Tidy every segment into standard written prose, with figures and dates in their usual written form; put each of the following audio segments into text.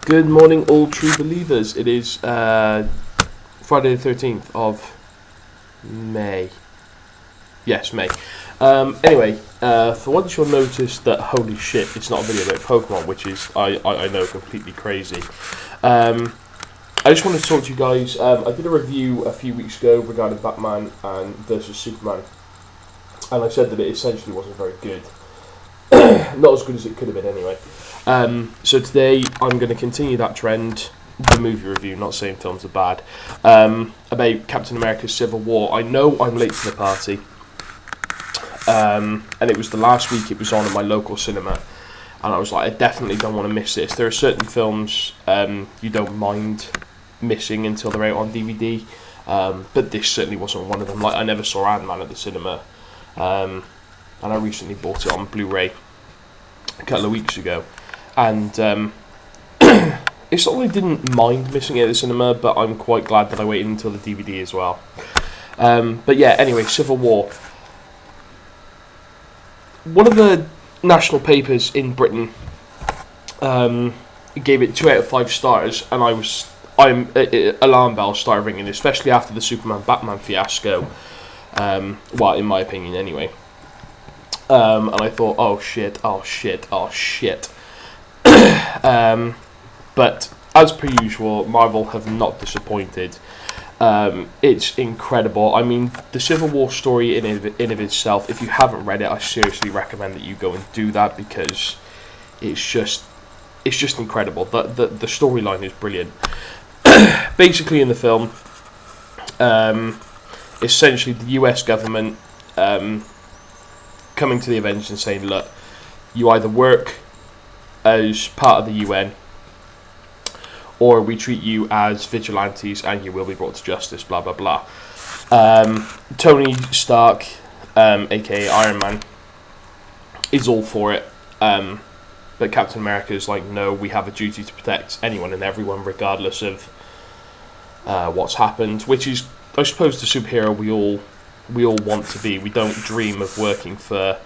Good morning, all true believers. It is Friday the 13th of May. Yes, May. Anyway, for once you'll notice that, holy shit, it's not a video about Pokemon, which is, I know, completely crazy. I just wanted to talk to you guys. I did a review a few weeks ago regarding Batman and versus Superman, and I said that it essentially wasn't very good. Not as good as it could have been anyway. So today I'm going to continue that trend, the movie review, not saying films are bad, about Captain America's Civil War. I know I'm late to the party, and it was the last week it was on at my local cinema, and I was like, I definitely don't want to miss this. There are certain films you don't mind missing until they're out on DVD, but this certainly wasn't one of them. Like, I never saw Ant-Man at the cinema, and I recently bought it on Blu-ray a couple of weeks ago. And it's not that I didn't mind missing it at the cinema, but I'm quite glad that I waited until the DVD as well. But yeah, anyway, Civil War. One of the national papers in Britain gave it 2 out of 5 stars, and alarm bells started ringing, especially after the Superman-Batman fiasco. Well, in my opinion, anyway. And I thought, oh shit. But as per usual, Marvel have not disappointed. It's incredible. I mean, the Civil War story in of itself, if you haven't read it, I seriously recommend that you go and do that, because it's just incredible. The storyline is brilliant. Basically, in the film, essentially the US government coming to the Avengers and saying, look, you either work as part of the UN, or we treat you as vigilantes and you will be brought to justice, blah blah blah. Tony Stark, aka Iron Man, is all for it, but Captain America is like, no, we have a duty to protect anyone and everyone regardless of what's happened, which is, I suppose, the superhero we all want to be. We don't dream of working for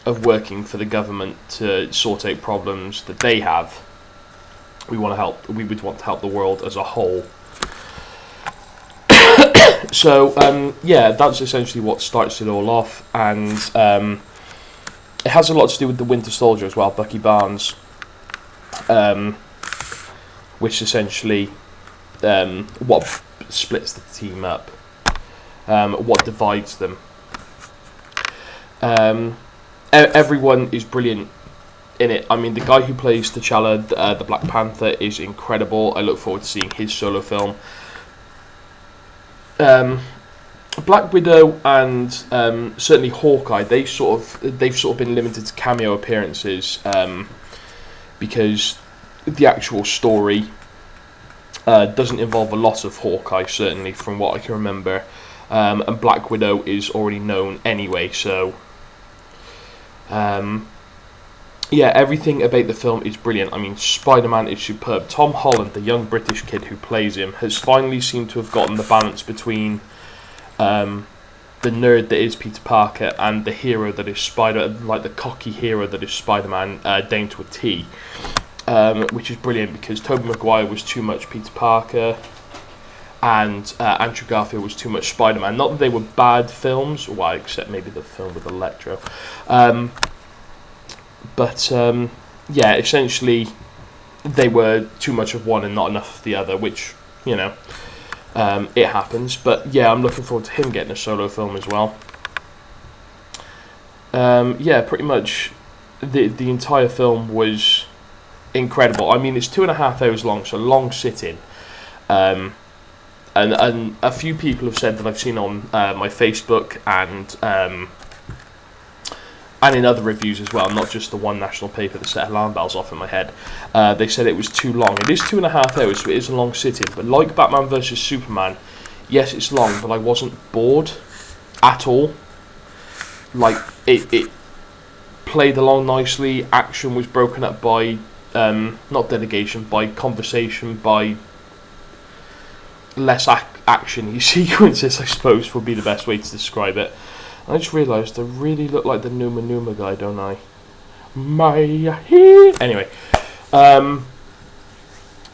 the government to sort out problems that they have. We would want to help the world as a whole. So yeah, that's essentially what starts it all off, and it has a lot to do with the Winter Soldier as well, Bucky Barnes, which essentially what splits the team up. What divides them. Everyone is brilliant in it. I mean, the guy who plays T'Challa, the Black Panther, is incredible. I look forward to seeing his solo film. Black Widow and certainly Hawkeye, they've sort of been limited to cameo appearances, because the actual story doesn't involve a lot of Hawkeye, certainly from what I can remember. And Black Widow is already known anyway, so yeah, everything about the film is brilliant. I mean, Spider-Man is superb. Tom Holland, the young British kid who plays him, has finally seemed to have gotten the balance between the nerd that is Peter Parker and the hero that is the cocky hero that is Spider-Man, down to a T, which is brilliant, because Tobey Maguire was too much Peter Parker, and Andrew Garfield was too much Spider-Man. Not that they were bad films, well, except maybe the film with Electro. But yeah, essentially they were too much of one and not enough of the other, which, you know, it happens. But yeah, I'm looking forward to him getting a solo film as well. Yeah, pretty much the entire film was incredible. I mean, it's 2.5 hours long, so long sitting. And a few people have said that I've seen on my Facebook and in other reviews as well, not just the one national paper that set alarm bells off in my head. They said it was too long. It is 2.5 hours, so it is a long sitting. But like Batman vs Superman, yes, it's long, but I wasn't bored at all. Like, it played along nicely. Action was broken up by not delegation, by conversation, by less action-y sequences, I suppose, would be the best way to describe it. I just realised I really look like the Numa Numa guy, don't I? Anyway, Um,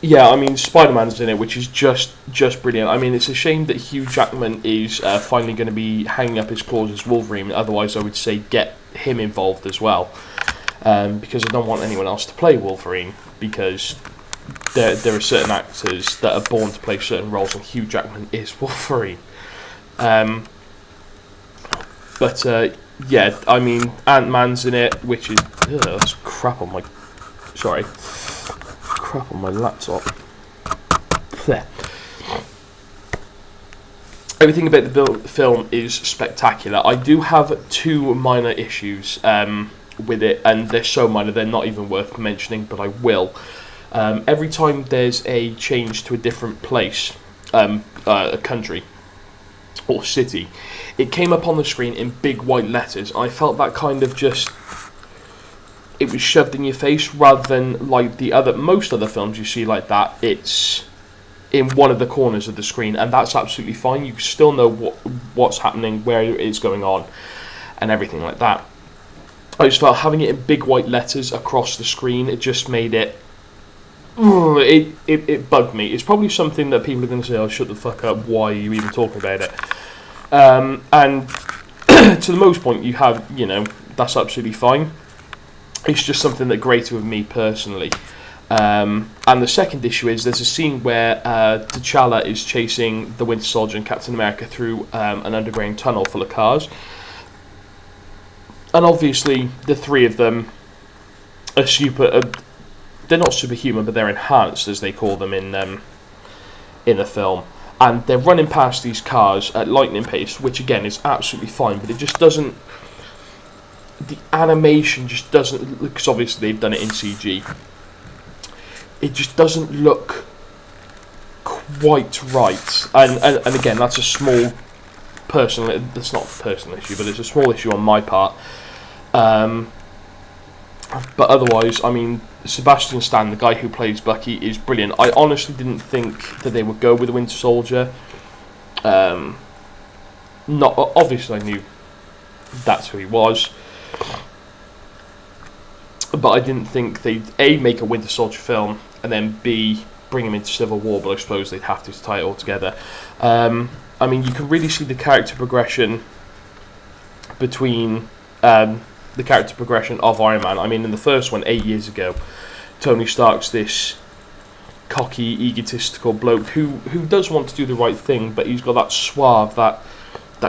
yeah, I mean, Spider-Man's in it, which is just brilliant. I mean, it's a shame that Hugh Jackman is finally going to be hanging up his claws as Wolverine. Otherwise, I would say get him involved as well, because I don't want anyone else to play Wolverine, because there are certain actors that are born to play certain roles, and Hugh Jackman is Wolverine. But yeah, I mean, Ant-Man's in it, which is that's crap on my laptop. There. Everything about the film is spectacular. I do have two minor issues with it, and they're so minor they're not even worth mentioning, but I will. Every time there's a change to a different place, a country or city, it came up on the screen in big white letters. I felt that kind of just, it was shoved in your face, rather than like most other films you see like that, it's in one of the corners of the screen, and that's absolutely fine. You still know what's happening, where it's going on, and everything like that. I just felt having it in big white letters across the screen, it just made it, it bugged me. It's probably something that people are going to say, oh, shut the fuck up, why are you even talking about it? And to the most point, you have, that's absolutely fine. It's just something that grated with me personally. And the second issue is there's a scene where T'Challa is chasing the Winter Soldier and Captain America through an underground tunnel full of cars. And obviously, the three of them are they're not superhuman, but they're enhanced, as they call them in the film. And they're running past these cars at lightning pace, which again is absolutely fine, but it just doesn't. The animation just doesn't, because obviously they've done it in CG. It just doesn't look quite right, and again, that's a small personal. That's not a personal issue, but it's a small issue on my part. But otherwise, I mean, Sebastian Stan, the guy who plays Bucky, is brilliant. I honestly didn't think that they would go with the Winter Soldier. Not obviously, I knew that's who he was, but I didn't think they'd A, make a Winter Soldier film, and then B, bring him into Civil War, but I suppose they'd have to tie it all together. I mean, you can really see the character progression between the character progression of Iron Man. I mean, in the first one, 8 years ago, Tony Stark's this cocky, egotistical bloke who does want to do the right thing, but he's got that suave, that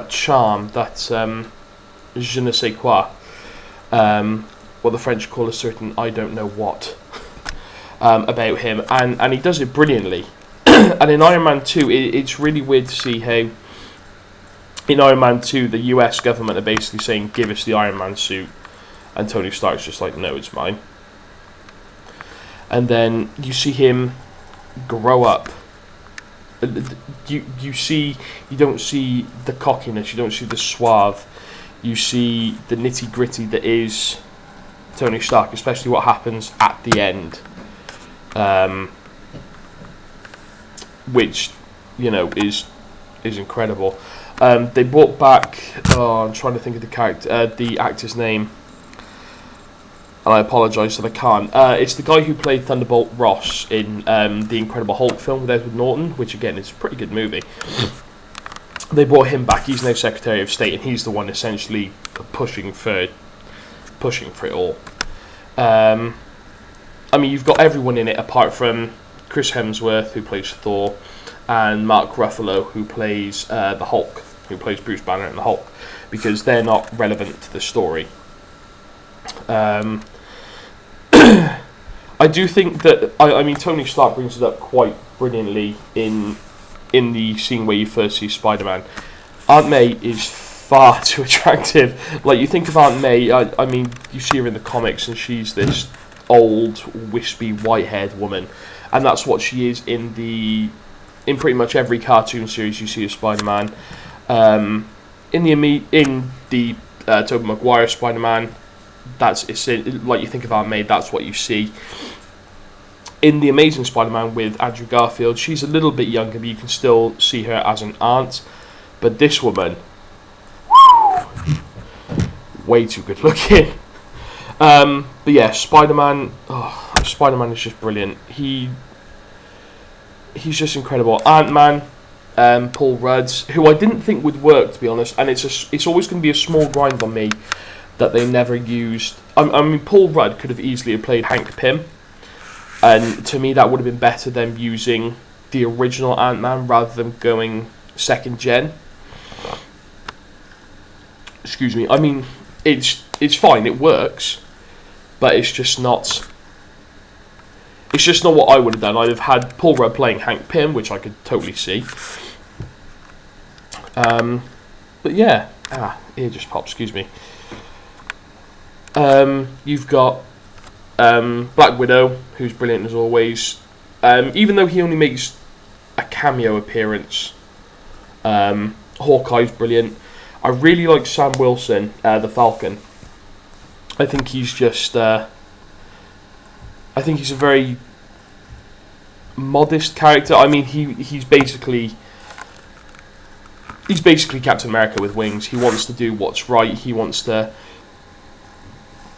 charm, that je ne sais quoi, what the French call a certain I don't know what, about him, and he does it brilliantly. And in Iron Man 2, it's really weird to see how in Iron Man 2 the US government are basically saying, give us the Iron Man suit, and Tony Stark's just like, no, it's mine. And then you see him grow up. You don't see the cockiness, you don't see the suave, you see the nitty gritty that is Tony Stark, especially what happens at the end, which is incredible. They brought back, I'm trying to think of the actor's name, and I apologise that I can't. It's the guy who played Thunderbolt Ross in the Incredible Hulk film with Edward Norton, which again is a pretty good movie. They brought him back. He's now Secretary of State, and he's the one essentially pushing for it all. I mean, you've got everyone in it apart from Chris Hemsworth, who plays Thor, and Mark Ruffalo, who plays the Hulk, who plays Bruce Banner in the Hulk, because they're not relevant to the story. I do think that I mean Tony Stark brings it up quite brilliantly in the scene where you first see Spider-Man. Aunt May is far too attractive. Like, you think of Aunt May, I mean, you see her in the comics, and she's this old, wispy, white-haired woman, and that's what she is in pretty much every cartoon series you see of Spider-Man. In the Tobey Maguire Spider-Man, it's like you think of Aunt May, that's what you see. In the Amazing Spider-Man with Andrew Garfield, she's a little bit younger, but you can still see her as an aunt. But this woman, way too good looking. But yeah, Spider-Man, I Spider-Man is just brilliant. He's just incredible. Ant-Man, Paul Rudd, who I didn't think would work, to be honest, and it's always going to be a small grind on me that they never used. I mean, Paul Rudd could have easily have played Hank Pym, and to me that would have been better than using the original Ant-Man rather than going second gen. Excuse me. I mean, it's fine, it works, but it's just not. It's just not what I would have done. I'd have had Paul Rudd playing Hank Pym, which I could totally see. But yeah, ear just popped. Excuse me. You've got Black Widow, who's brilliant as always. Even though he only makes a cameo appearance, Hawkeye's brilliant. I really like Sam Wilson, the Falcon. I think he's just. I think he's a very modest character. I mean, he's basically Captain America with wings. He wants to do what's right. He wants to.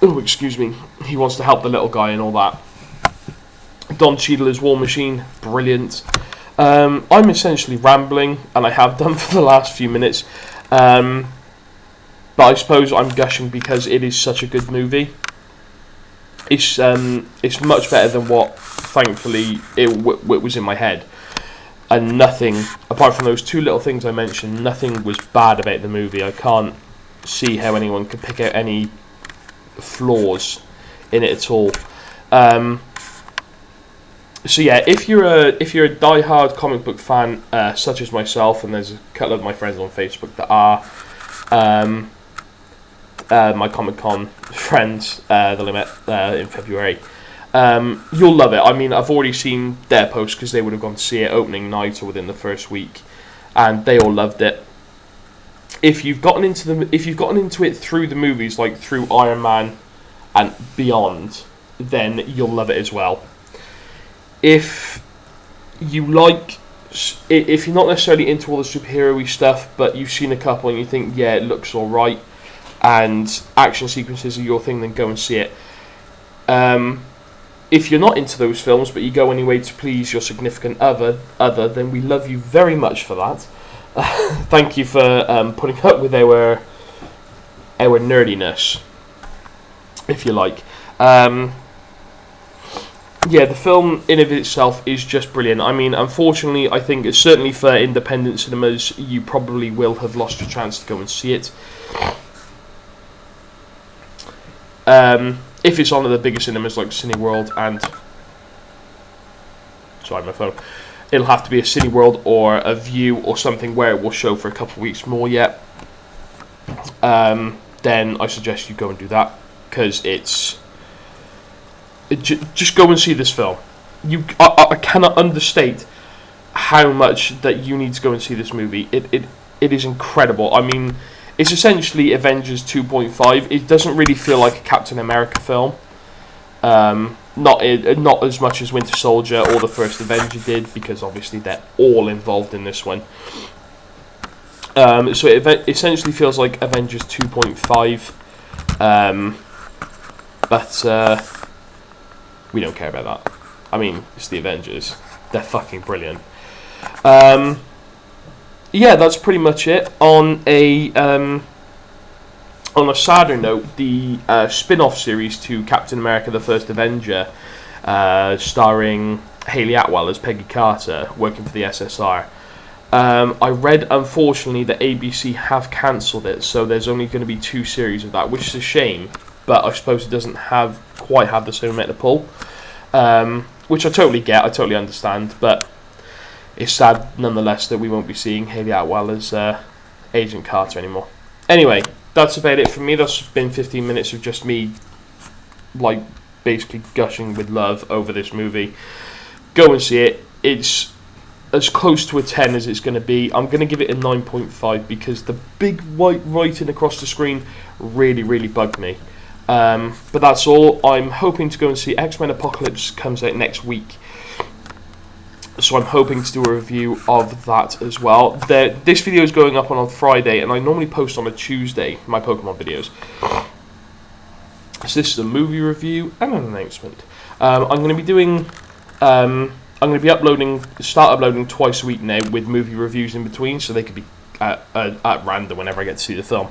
Oh, excuse me. He wants to help the little guy and all that. Don Cheadle as War Machine, brilliant. I'm essentially rambling, and I have done for the last few minutes. But I suppose I'm gushing because it is such a good movie. It's much better than what, thankfully, it was in my head. And nothing, apart from those two little things I mentioned, nothing was bad about the movie. I can't see how anyone could pick out any flaws in it at all. So yeah, if you're a die-hard comic book fan, such as myself, and there's a couple of my friends on Facebook that are, my Comic-Con friends that I met in February, you'll love it. I mean, I've already seen their posts because they would have gone to see it opening night or within the first week, and they all loved it. If you've gotten into it through the movies, like through Iron Man and beyond, then you'll love it as well. If you're not necessarily into all the superhero-y stuff, but you've seen a couple and you think, yeah, it looks alright, and action sequences are your thing, then go and see it. If you're not into those films, but you go anyway to please your significant other, then we love you very much for that. Thank you for putting up with our nerdiness, if you like. Yeah, the film in of itself is just brilliant. I mean, unfortunately, I think it's certainly for independent cinemas, you probably will have lost your chance to go and see it. If it's on at the bigger cinemas like Cineworld and... Sorry, my phone. It'll have to be a Cineworld or a View or something where it will show for a couple of weeks more yet. Then I suggest you go and do that, because just go and see this film. I cannot understate how much that you need to go and see this movie. It is incredible. I mean, it's essentially Avengers 2.5. It doesn't really feel like a Captain America film. Not as much as Winter Soldier or the first Avenger did, because obviously they're all involved in this one. So it essentially feels like Avengers 2.5. But we don't care about that. I mean, it's the Avengers. They're fucking brilliant. Yeah, that's pretty much it. On a sadder note, the spin-off series to Captain America: The First Avenger, starring Hayley Atwell as Peggy Carter, working for the SSR. I read, unfortunately, that ABC have cancelled it, so there's only going to be 2 series of that, which is a shame. But I suppose it doesn't quite have the same amount of pull, which I totally get, I totally understand, but it's sad nonetheless that we won't be seeing Hayley Atwell as Agent Carter anymore. Anyway, that's about it from me. That's been 15 minutes of just me, like, basically gushing with love over this movie. Go and see it. It's as close to a 10 as it's going to be. I'm going to give it a 9.5 because the big white writing across the screen really, really bugged me. But that's all. I'm hoping to go and see X-Men Apocalypse comes out next week, so I'm hoping to do a review of that as well. This video is going up on Friday, and I normally post on a Tuesday my Pokemon videos. So this is a movie review and an announcement. I'm going to be doing. I'm going to be start uploading twice a week now with movie reviews in between, so they could be at random whenever I get to see the film.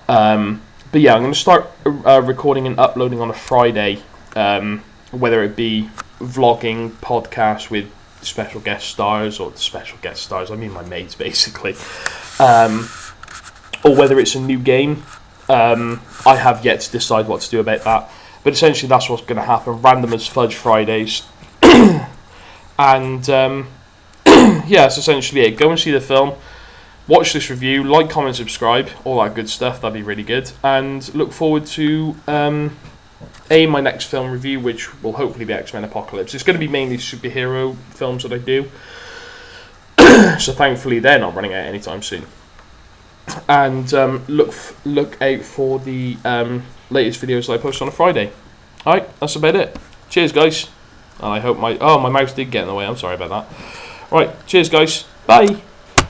But yeah, I'm going to start recording and uploading on a Friday, whether it be vlogging, podcasts with special guest stars, I mean my mates basically, or whether it's a new game. I have yet to decide what to do about that, but essentially that's what's going to happen. Random as fudge Fridays. And yeah, that's essentially it. Go and see the film, watch this review, like, comment, subscribe, all that good stuff. That'd be really good. And look forward to my next film review, which will hopefully be X-Men Apocalypse. It's going to be mainly superhero films that I do, so thankfully they're not running out anytime soon. And look out for the latest videos that I post on a Friday. Alright, that's about it. Cheers, guys. And I hope my mouse did get in the way. I'm sorry about that. Alright, cheers, guys. Bye.